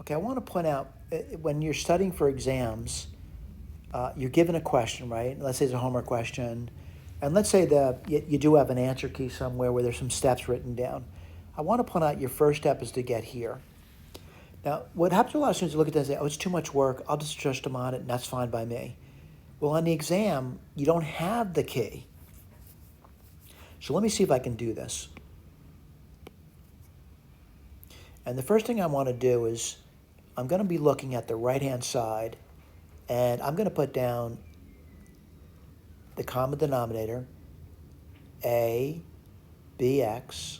Okay, I want to point out when you're studying for exams, you're given a question, right? Let's say it's a homework question. And let's say that you do have an answer key somewhere where there's some steps written down. I want to point out your first step is to get here. Now, what happens to a lot of students, look at that and say, oh, it's too much work. I'll just trust them on it, and that's fine by me. Well, on the exam, you don't have the key. So let me see if I can do this. And the first thing I want to do is I'm going to be looking at the right-hand side, and I'm going to put down the common denominator, a, bx,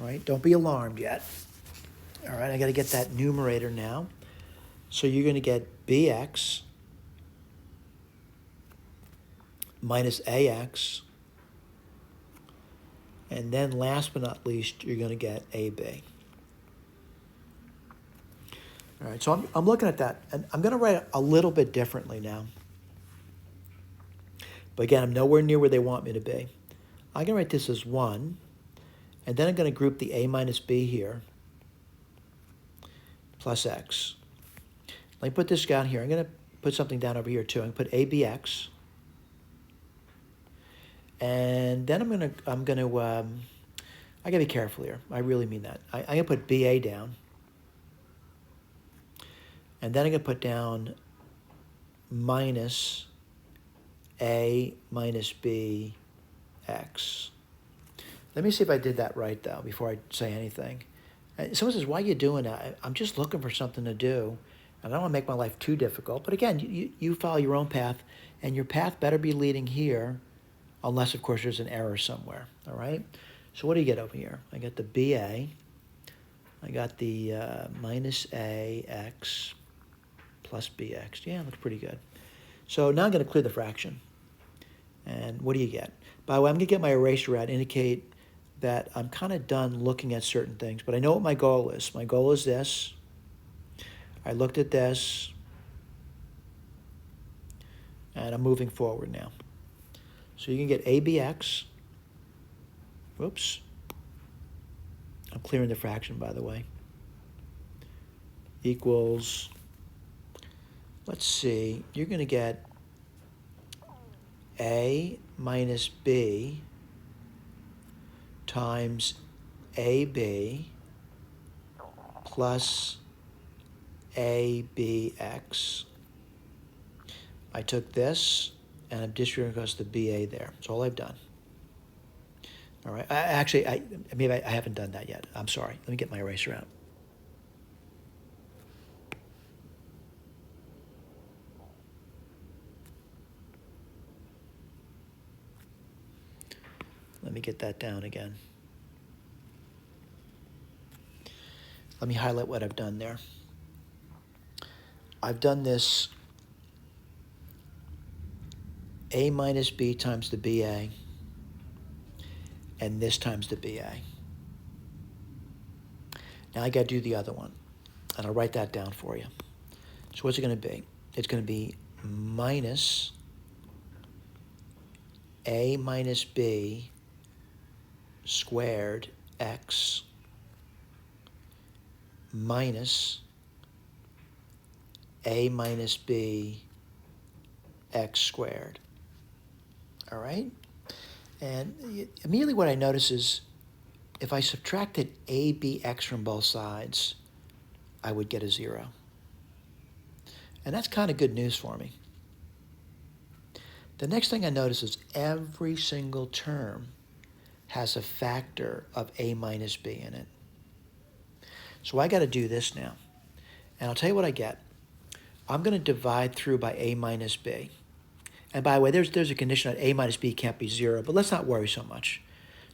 right? Don't be alarmed yet. All right, I got to get that numerator now. So you're going to get bx minus ax, and then last but not least, you're going to get ab. All right, so I'm looking at that, and I'm going to write it a little bit differently now. But again, I'm nowhere near where they want me to be. I'm going to write this as 1, and then I'm going to group the a minus b here, plus x. Let me put this down here. I'm going to put something down over here too. I'm going to put abx, and then I got to be careful here. I really mean that. I'm going to put ba down, and then I'm going to put down minus a minus b x. Let me see if I did that right, though, before I say anything. And someone says, why are you doing that? I'm just looking for something to do, and I don't want to make my life too difficult. But again, you follow your own path, and your path better be leading here, unless, of course, there's an error somewhere, all right? So what do you get over here? I got the BA. I got the minus AX plus BX. Yeah, looks pretty good. So now I'm going to clear the fraction. And what do you get? By the way, I'm going to get my eraser out, indicate that I'm kind of done looking at certain things, but I know what my goal is. My goal is this. I looked at this, and I'm moving forward now. So you can get ABX. Whoops. I'm clearing the fraction, by the way. Equals, let's see, you're going to get A minus B times AB plus ABX. I took this, and I'm distributing across the BA there. That's all I've done. All right. Maybe I haven't done that yet. I'm sorry. Let me get my eraser out. Let me get that down again. Let me highlight what I've done there. I've done this A minus B times the BA, and this times the BA. Now I got to do the other one, and I'll write that down for you. So what's it going to be? It's going to be minus A minus B squared x minus A minus B x squared. All right? And immediately what I notice is if I subtracted ABX from both sides, I would get a 0. And that's kind of good news for me. The next thing I notice is every single term has a factor of A minus B in it. So I got to do this now. And I'll tell you what I get. I'm going to divide through by A minus B. And by the way, there's a condition that A minus B can't be 0, but let's not worry so much.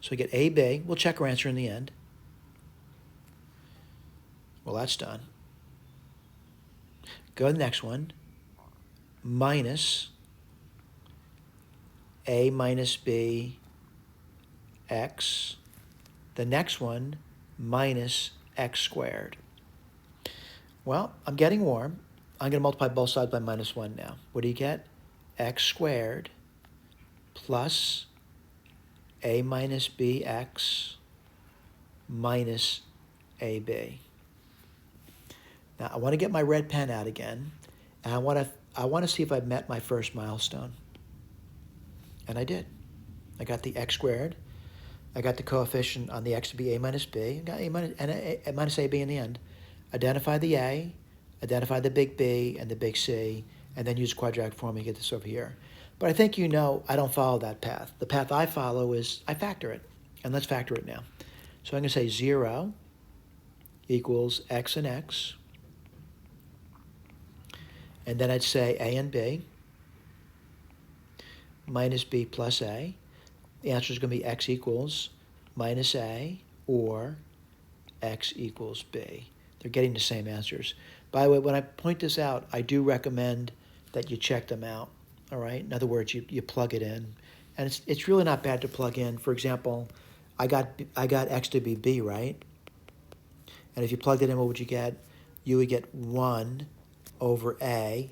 So we get AB. We'll check our answer in the end. Well, that's done. Go to the next one. Minus A minus B x. The next one, minus x squared. Well, I'm getting warm. I'm going to multiply both sides by minus 1 now. What do you get? X squared plus A minus BX minus AB. Now I want to get my red pen out again, and I want to see if I met my first milestone. And I did. I got the x squared. I got the coefficient on the x to be a minus b. I got a minus, and a minus ab in the end. Identify the a, identify the big B and the big C, and then use quadratic formula to get this over here. But I think you know I don't follow that path. The path I follow is I factor it. And let's factor it now. So I'm going to say 0 equals x and x. And then I'd say a and b minus b plus a. The answer is going to be x equals minus a or x equals b. They're getting the same answers. By the way, when I point this out, I do recommend that you check them out, all right? In other words, you plug it in. And it's really not bad to plug in. For example, I got x to be b, right? And if you plugged it in, what would you get? You would get 1 over a.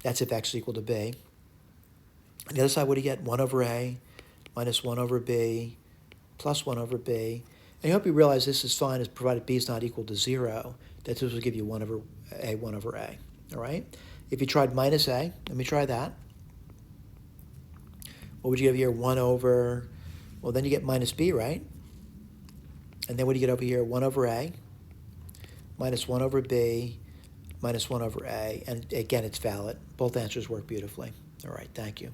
That's if x is equal to b. On the other side, what do you get? 1 over a minus 1 over b plus 1 over b. And I hope you realize this is fine, as provided b is not equal to 0. That this will give you 1 over a, 1 over a. All right? If you tried minus a, let me try that. What would you get here? 1 over, well, then you get minus b, right? And then what do you get over here? 1 over a minus 1 over b minus 1 over a. And again, it's valid. Both answers work beautifully. All right, thank you.